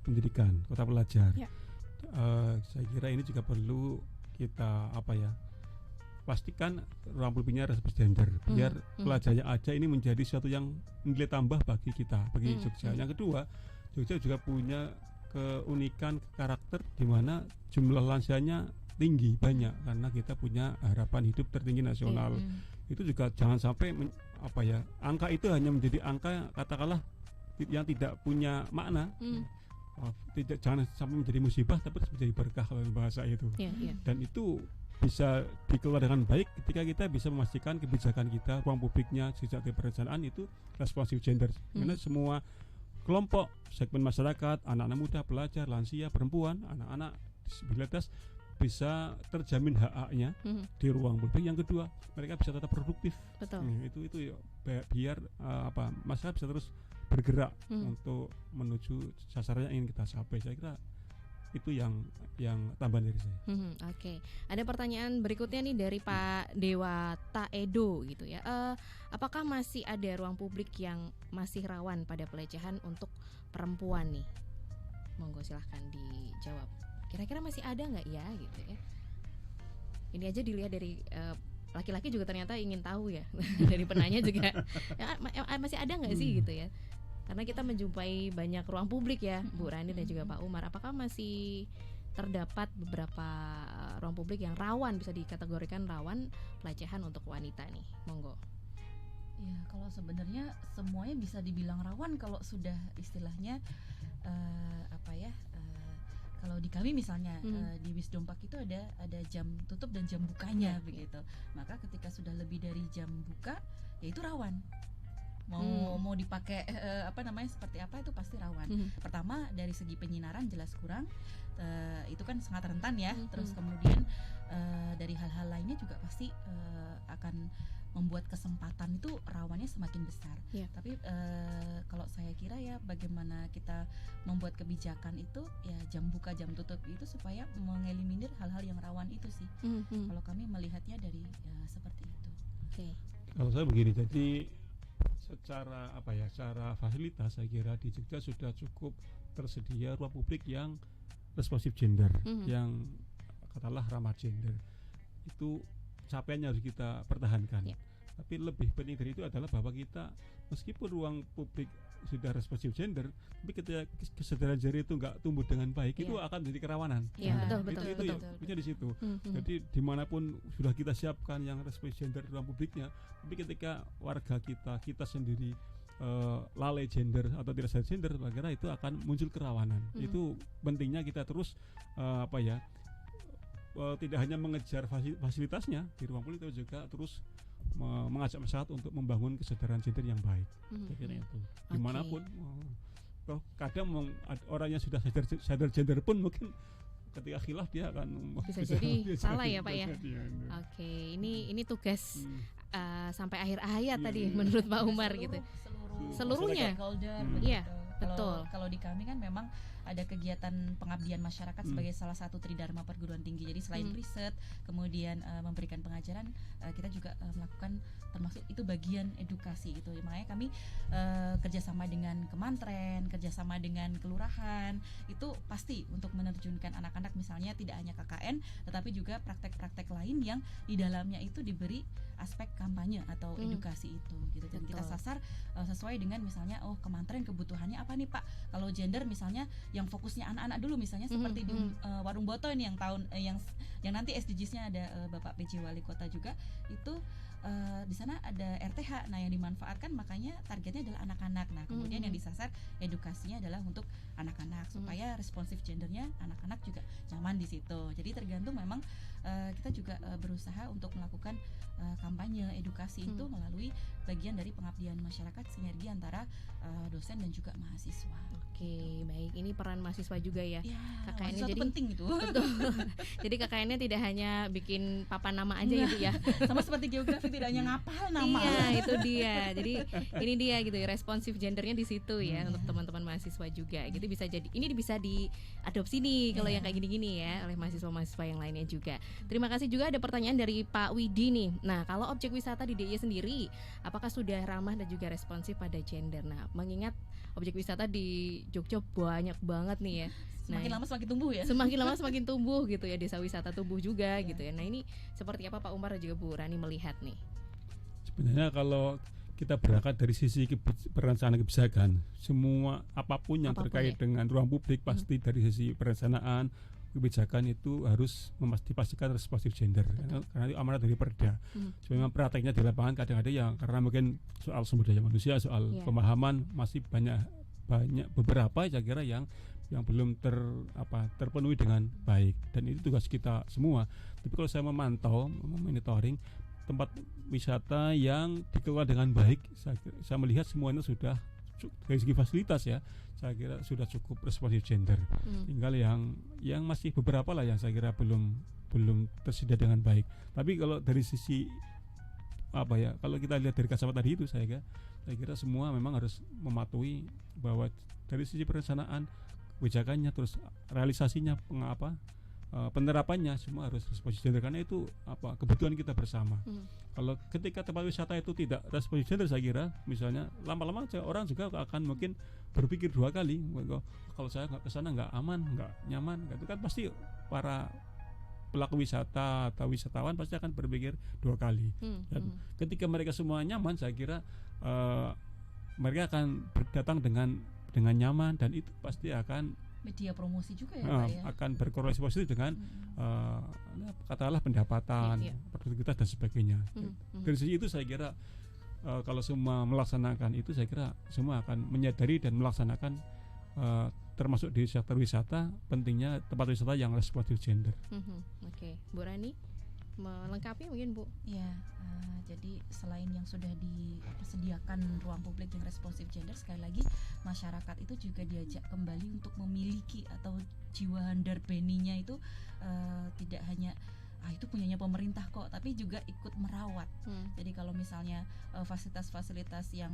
pendidikan, kota pelajar. Saya kira ini juga perlu kita pastikan ruang publiknya responsif gender, biar pelajarnya aja ini menjadi suatu yang nilai tambah bagi kita, bagi Jogja. Yang kedua, Jogja juga punya keunikan karakter di mana jumlah lansianya tinggi, banyak, karena kita punya harapan hidup tertinggi nasional. Itu juga jangan sampai angka itu hanya menjadi angka katakanlah yang tidak punya makna. Jangan sampai menjadi musibah, tapi menjadi berkah kalau bahasa itu. Dan itu bisa dikelola dengan baik ketika kita bisa memastikan kebijakan kita, ruang publiknya, sejak perencanaan itu responsif gender. Karena semua kelompok segmen masyarakat, anak-anak muda, pelajar, lansia, perempuan, anak-anak disabilitas bisa terjamin hak-haknya di ruang publik. Yang kedua, mereka bisa tetap produktif. Betul. Itu biar masyarakat bisa terus bergerak untuk menuju sasaran yang ingin kita capai. Saya kira itu yang tambahan dari saya.
Oke. Ada pertanyaan berikutnya nih dari Pak Dewata Edo gitu ya. Apakah masih ada ruang publik yang masih rawan pada pelecehan untuk perempuan nih? Monggo silahkan dijawab. Kira-kira masih ada nggak ya gitu ya? Ini aja dilihat dari laki-laki juga ternyata ingin tahu ya. Dari penanya juga masih ada nggak sih gitu ya? Karena kita menjumpai banyak ruang publik ya, Bu Rani dan juga Pak Umar. Apakah masih terdapat beberapa ruang publik yang rawan, bisa dikategorikan rawan pelecehan untuk wanita nih? Monggo.
Ya, kalau sebenarnya semuanya bisa dibilang rawan kalau sudah istilahnya kalau di kami misalnya di Wisdom Park itu ada jam tutup dan jam bukanya begitu. Maka ketika sudah lebih dari jam buka, ya itu rawan. Mau dipakai seperti apa itu pasti rawan. Pertama dari segi penyinaran jelas kurang, itu kan sangat rentan ya. Terus kemudian dari hal-hal lainnya juga pasti akan membuat kesempatan itu rawannya semakin besar. Tapi kalau saya kira ya bagaimana kita membuat kebijakan itu ya jam buka jam tutup itu supaya mengeliminir hal-hal yang rawan itu sih. Kalau kami melihatnya dari seperti itu.
Kalau saya begini, jadi secara secara fasilitas saya kira di Jogja sudah cukup tersedia ruang publik yang responsif gender, yang katakanlah ramah gender. Itu capaiannya harus kita pertahankan. Tapi lebih penting dari itu adalah bahwa kita meskipun ruang publik sudah responsif gender, tapi ketika kesadaran gender itu nggak tumbuh dengan baik, itu akan menjadi kerawanan. Betul. Di situ. Jadi dimanapun sudah kita siapkan yang responsif gender ruang publiknya, tapi ketika warga kita sendiri lalai gender atau tidak sadar gender, kira itu akan muncul kerawanan. Itu pentingnya kita terus tidak hanya mengejar fasilitasnya di ruang publik, tapi juga terus mengajak masyarakat untuk membangun kesadaran gender yang baik. Kira-kira itu. Dimanapun, kadang orang yang sudah sadar gender pun mungkin ketika khilaf dia akan
bisa jadi salah ya Pak ya. Ini tugas sampai akhir hayat tadi menurut Pak Umar gitu. Seluruhnya.
Betul. Kalau di kami kan memang ada kegiatan pengabdian masyarakat sebagai salah satu tridharma perguruan tinggi. Jadi selain riset, kemudian memberikan pengajaran, kita juga melakukan termasuk itu bagian edukasi itu. Makanya kami kerjasama dengan Kemantren, kerjasama dengan kelurahan, itu pasti untuk menerjunkan anak-anak, misalnya tidak hanya KKN, tetapi juga praktek-praktek lain yang di dalamnya itu diberi aspek kampanye atau edukasi itu gitu. Dan kita sasar sesuai dengan misalnya Kemantren kebutuhannya apa nih Pak, kalau gender misalnya yang fokusnya anak-anak dulu, misalnya seperti di Warung Boto ini yang tahun yang nanti SDGs-nya ada Bapak PJ Wali Kota juga, itu di sana ada RTH, nah yang dimanfaatkan makanya targetnya adalah anak-anak. Nah kemudian yang disasar edukasinya adalah untuk anak-anak supaya responsif gendernya anak-anak juga nyaman di situ. Jadi tergantung memang kita juga berusaha untuk melakukan kampanye edukasi itu melalui bagian dari pengabdian masyarakat, sinergi antara dosen dan juga mahasiswa.
Oke, baik. Ini peran mahasiswa juga ya.
KKN-nya jadi penting itu.
Betul. Jadi KKN-nya tidak hanya bikin papan nama aja gitu ya.
Sama seperti geografi, tidak hanya ngapal nama.
Iya, itu dia. Jadi ini dia gitu ya, responsif gendernya di situ ya untuk teman-teman mahasiswa juga. Gitu bisa jadi ini bisa diadopsi nih kalau yang kayak gini-gini ya oleh mahasiswa-mahasiswa yang lainnya juga. Terima kasih juga, ada pertanyaan dari Pak Widi nih. Nah, kalau objek wisata di DIY sendiri apakah sudah ramah dan juga responsif pada gender? Nah, mengingat objek wisata di Jogja banyak banget nih ya.
Semakin lama semakin tumbuh ya.
Semakin lama semakin tumbuh gitu ya, desa wisata tumbuh juga gitu ya. Nah, ini seperti apa Pak Umar dan juga Bu Rani melihat nih?
Sebenarnya kalau kita berangkat dari sisi perencanaan kebijakan, semua apapun yang terkait dengan ruang publik pasti dari sisi perencanaan kebijakan itu harus dipastikan responsif gender, karena itu amanat dari Perda. Memang prakteknya di lapangan kadang-kadang ya karena mungkin soal sumber daya manusia, soal pemahaman masih banyak beberapa saya kira yang belum terpenuhi dengan baik, dan itu tugas kita semua. Tapi kalau saya memantau, monitoring tempat wisata yang dikelola dengan baik, saya melihat semuanya sudah dari segi fasilitas ya, saya kira sudah cukup responsif gender. Tinggal yang masih beberapa lah yang saya kira belum tersedia dengan baik. Tapi kalau dari sisi kalau kita lihat dari kacamata tadi itu, saya kira semua memang harus mematuhi bahwa dari sisi perencanaan kebijakannya, terus realisasinya, penerapannya semua harus responsif gender, karena itu kebutuhan kita bersama. Kalau ketika tempat wisata itu tidak responsif gender, saya kira misalnya lama-lama orang juga akan mungkin berpikir dua kali, kalau saya nggak kesana nggak aman, nggak nyaman, itu kan pasti para pelaku wisata atau wisatawan pasti akan berpikir dua kali. Dan ketika mereka semua nyaman, saya kira mereka akan datang dengan nyaman, dan itu pasti akan
media promosi juga ya Pak ya,
akan berkorelasi positif dengan katakanlah pendapatan, produktivitas dan sebagainya. Dari sisi itu saya kira kalau semua melaksanakan itu, saya kira semua akan menyadari dan melaksanakan, termasuk di sektor wisata, pentingnya tempat wisata yang responsif gender.
Oke, Bu Rani melengkapi mungkin Bu?
Ya, jadi selain yang sudah disediakan ruang publik yang responsif gender, sekali lagi masyarakat itu juga diajak kembali untuk memiliki atau jiwa handarbeninya itu tidak hanya itu punyanya pemerintah kok, tapi juga ikut merawat. Jadi kalau misalnya fasilitas-fasilitas yang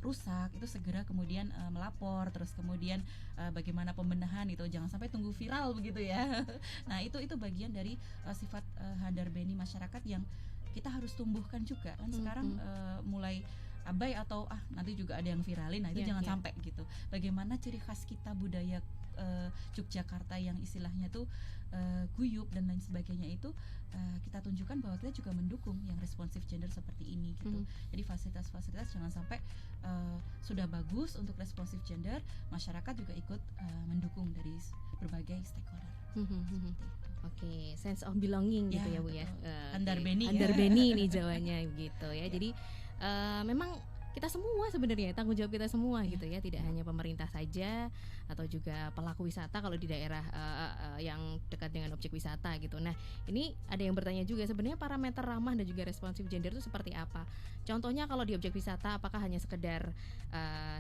rusak, itu segera kemudian melapor, terus kemudian bagaimana pembenahan itu, jangan sampai tunggu viral begitu ya. Nah itu bagian dari sifat handarbeni masyarakat yang kita harus tumbuhkan juga kan. Sekarang mulai abai atau nanti juga ada yang viralin, nah itu jangan sampai gitu. Bagaimana ciri khas kita, budaya Yogyakarta yang istilahnya tuh guyup dan lain sebagainya itu kita tunjukkan bahwa kita juga mendukung yang responsif gender seperti ini gitu. Jadi fasilitas-fasilitas jangan sampai sudah bagus untuk responsif gender, masyarakat juga ikut mendukung dari berbagai stakeholder.
Oke, sense of belonging gitu ya Bu ya.
Handarbeni
nih Jawanya gitu ya. Jadi memang kita semua sebenarnya, tanggung jawab kita semua gitu ya, tidak hanya pemerintah saja atau juga pelaku wisata kalau di daerah yang dekat dengan objek wisata gitu. Nah, ini ada yang bertanya juga, sebenarnya parameter ramah dan juga responsif gender itu seperti apa? Contohnya kalau di objek wisata, apakah hanya sekedar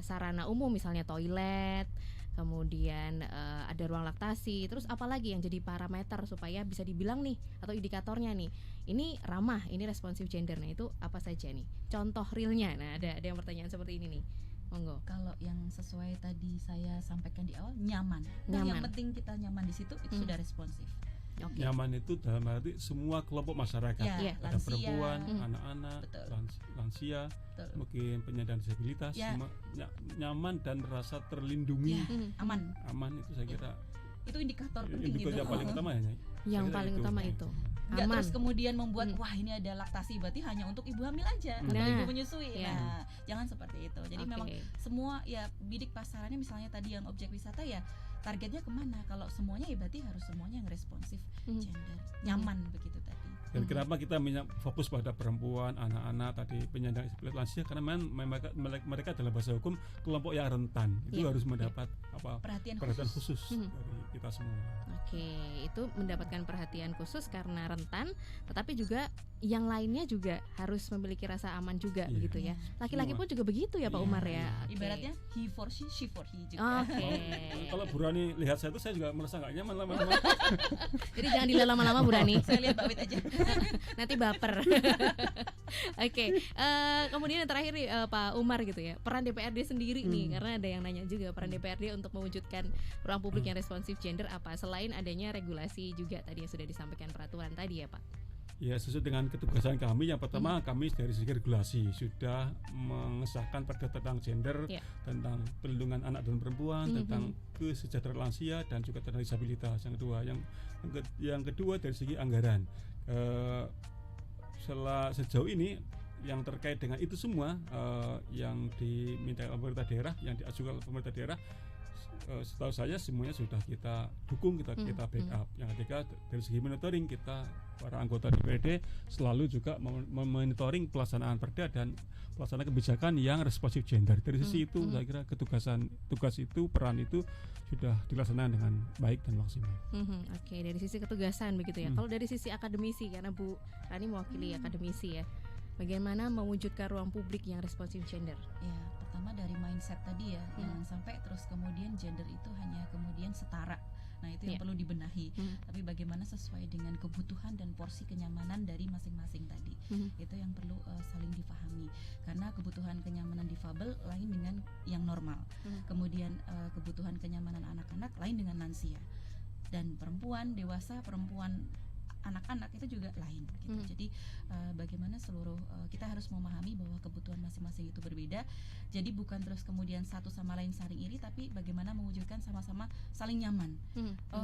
sarana umum misalnya toilet, kemudian ada ruang laktasi, terus apalagi yang jadi parameter supaya bisa dibilang nih atau indikatornya nih, ini ramah, ini responsif gender. Nah itu apa saja nih contoh realnya? Nah ada yang pertanyaan seperti ini nih. Monggo.
Kalau yang sesuai tadi saya sampaikan di awal, nyaman. Nah, yang penting kita nyaman di situ itu sudah responsif.
Okay. Nyaman itu dalam arti semua kelompok masyarakat, ada lansia, perempuan, anak-anak, lansia, mungkin penyandang disabilitas, semua nyaman dan merasa terlindungi, aman itu saya kira
itu indikator penting
itu. Yang paling utama
yang paling utama itu.
Nggak terus kemudian membuat wah ini ada laktasi berarti hanya untuk ibu hamil aja atau ibu menyusui. Nah, jangan seperti itu. Jadi memang semua bidik pasarannya misalnya tadi yang objek wisata targetnya kemana? Kalau semuanya berarti harus semuanya yang responsif gender, nyaman begitu tadi.
Dan kenapa kita fokus pada perempuan, anak-anak tadi penyandang disabilitas lansia karena mereka dalam bahasa hukum kelompok yang rentan itu harus mendapat perhatian khusus dari kita semua.
Oke, itu mendapatkan perhatian khusus karena rentan, tetapi juga yang lainnya juga harus memiliki rasa aman juga begitu ya. Laki-laki pun juga begitu ya Pak Umar ya.
Ibaratnya he for she for he juga.
Kalau Bu Rani lihat saya itu saya juga merasa nggak nyaman lama-lama.
Jadi jangan dilihat lama-lama Bu Rani.
Saya lihat Mbak Wit aja.
Nanti baper. Oke. Kemudian yang terakhir nih Pak Umar gitu ya. Peran DPRD sendiri nih, karena ada yang nanya juga peran DPRD untuk mewujudkan ruang publik yang responsif gender apa selain adanya regulasi juga tadi yang sudah disampaikan peraturan tadi ya Pak.
Ya, sesuai dengan ketugasan kami, yang pertama kami dari segi regulasi sudah mengesahkan perda tentang gender, tentang perlindungan anak dan perempuan, tentang kesejahteraan lansia dan juga tentang disabilitas. Yang kedua dari segi anggaran. Sejauh ini yang terkait dengan itu semua yang diminta oleh pemerintah daerah, yang diajukan oleh pemerintah daerah, setahu saya semuanya sudah kita dukung, kita backup. Yang ketiga dari segi monitoring, kita para anggota DPRD selalu juga memonitoring pelaksanaan perda dan pelaksanaan kebijakan yang responsif gender. Dari sisi itu saya kira tugas itu, peran itu sudah dilaksanakan dengan baik dan maksimal.
Oke, dari sisi ketugasan begitu ya. Kalau dari sisi akademisi, karena Bu Rani mewakili akademisi ya, bagaimana mewujudkan ruang publik yang responsif gender?
Ya, pertama dari mindset tadi ya, jangan sampai terus kemudian gender itu hanya kemudian setara. Nah, itu yang perlu dibenahi. Tapi bagaimana sesuai dengan kebutuhan dan porsi kenyamanan dari masing-masing tadi. Itu yang perlu saling difahami. Karena kebutuhan kenyamanan difabel lain dengan yang normal. Kemudian kebutuhan kenyamanan anak-anak lain dengan lansia. Dan perempuan, dewasa, perempuan, anak-anak itu juga lain gitu. Jadi bagaimana seluruh kita harus memahami bahwa kebutuhan masing-masing itu berbeda. Jadi bukan terus kemudian satu sama lain saling iri, tapi bagaimana mewujudkan sama-sama saling nyaman.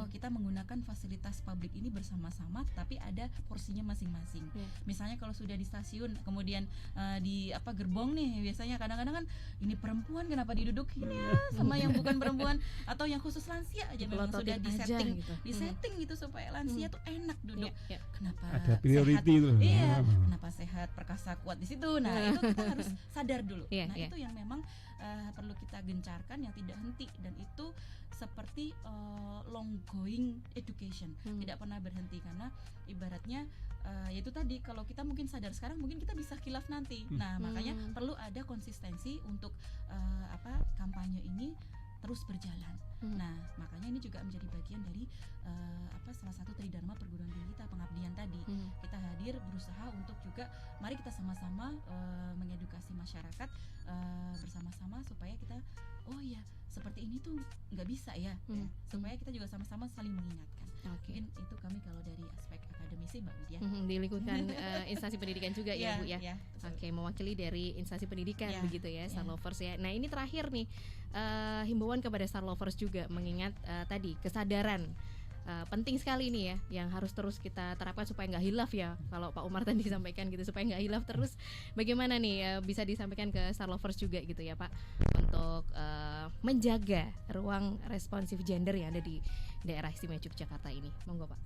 Kita menggunakan fasilitas publik ini bersama-sama, tapi ada porsinya masing-masing. Misalnya kalau sudah di stasiun, kemudian di gerbong nih, biasanya kadang-kadang kan ini perempuan kenapa didudukin ya sama yang bukan perempuan, atau yang khusus lansia aja memang sudah disetting gitu. Disetting gitu supaya lansia tuh enak duduk. Kenapa
ada priority itu?
Kenapa sehat, perkasa, kuat di situ. Nah, itu kita harus sadar dulu. Itu yang memang perlu kita gencarkan, yang tidak henti, dan itu seperti long going education, tidak pernah berhenti. Karena ibaratnya yaitu tadi, kalau kita mungkin sadar sekarang, mungkin kita bisa khilaf nanti. Nah, makanya perlu ada konsistensi untuk kampanye ini terus berjalan. Nah, makanya ini juga menjadi bagian dari salah satu tridharma perguruan tinggi kita, pengabdian tadi. Kita hadir berusaha untuk juga mari kita sama-sama mengedukasi masyarakat bersama-sama supaya kita seperti ini tuh nggak bisa ya, supaya kita juga sama-sama saling mengingatkan. Mungkin itu kami kalau dari aspek akademisi Mbak Widya.
Di lingkungan instansi pendidikan juga ya Bu ya. Oke, mewakili dari instansi pendidikan begitu ya, Star Lovers ya. Nah, ini terakhir nih himbauan kepada Star Lovers juga, mengingat tadi kesadaran penting sekali nih ya, yang harus terus kita terapkan supaya nggak hilaf ya. Kalau Pak Umar tadi disampaikan gitu, supaya nggak hilaf terus. Bagaimana nih bisa disampaikan ke Star Lovers juga gitu ya Pak, untuk menjaga ruang responsif gender yang ada di daerah istimewa Yogyakarta ini. Monggo Pak.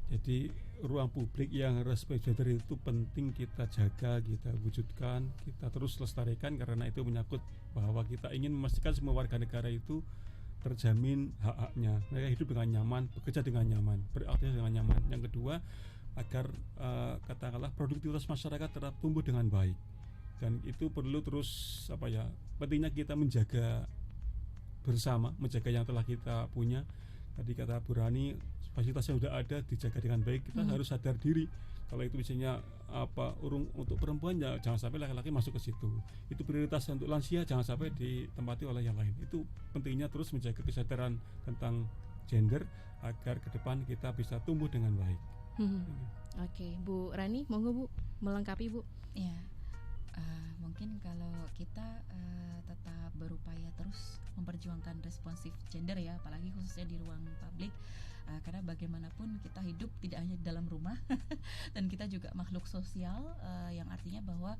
Jadi ruang publik yang responsif gender itu penting kita jaga, kita wujudkan, kita terus lestarikan, karena itu menyangkut bahwa kita ingin memastikan semua warga negara itu terjamin hak-haknya, mereka hidup dengan nyaman, bekerja dengan nyaman, beraktivitas dengan nyaman. Yang kedua, agar katakanlah produktivitas masyarakat tetap tumbuh dengan baik, dan itu perlu terus pentingnya kita menjaga bersama, menjaga yang telah kita punya, tadi kata Bu Rani, fasilitasnya sudah ada, dijaga dengan baik. Kita harus sadar diri kalau itu misalnya untuk perempuan ya jangan sampai laki-laki masuk ke situ. Itu prioritas untuk lansia, jangan sampai ditempati oleh yang lain. Itu pentingnya terus menjaga kesadaran tentang gender agar ke depan kita bisa tumbuh dengan baik.
Oke, Bu Rani, monggo Bu melengkapi Bu.
Ya, mungkin kalau kita tetap berupaya terus memperjuangkan responsif gender ya, apalagi khususnya di ruang publik, karena bagaimanapun kita hidup tidak hanya di dalam rumah dan kita juga makhluk sosial, yang artinya bahwa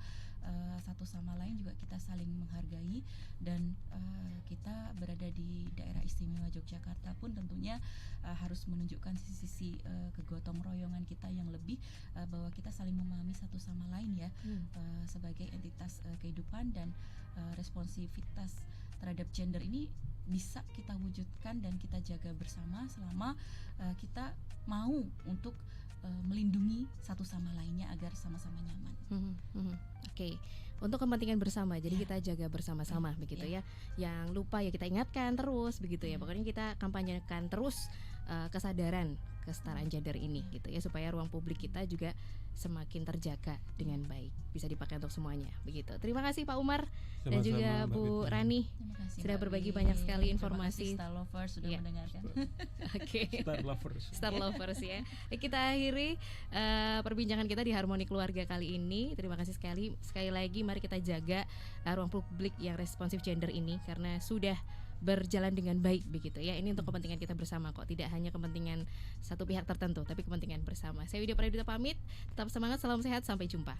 satu sama lain juga kita saling menghargai, dan kita berada di daerah istimewa Yogyakarta pun tentunya harus menunjukkan sisi-sisi kegotong royongan kita yang lebih, bahwa kita saling memahami satu sama lain ya, sebagai entitas kehidupan, dan responsivitas terhadap gender ini bisa kita wujudkan dan kita jaga bersama selama kita mau untuk melindungi satu sama lainnya agar sama-sama nyaman.
Oke. Untuk kepentingan bersama, jadi kita jaga bersama-sama begitu ya. Yang lupa ya kita ingatkan terus begitu ya. Pokoknya kita kampanyekan terus kesadaran kesetaraan gender ini gitu ya, supaya ruang publik kita juga semakin terjaga dengan baik, bisa dipakai untuk semuanya begitu. Terima kasih Pak Umar dan juga Bu Rani sudah berbagi banyak sekali informasi.
Star Lovers sudah mendengarkan.
Oke. Star Lovers ya. Kita akhiri perbincangan kita di Harmoni Keluarga kali ini. Terima kasih sekali lagi, mari kita jaga ruang publik yang responsif gender ini karena sudah berjalan dengan baik begitu ya. Ini untuk kepentingan kita bersama kok, tidak hanya kepentingan satu pihak tertentu tapi kepentingan bersama. Saya Widya Pradipta pamit, tetap semangat, salam sehat, sampai jumpa.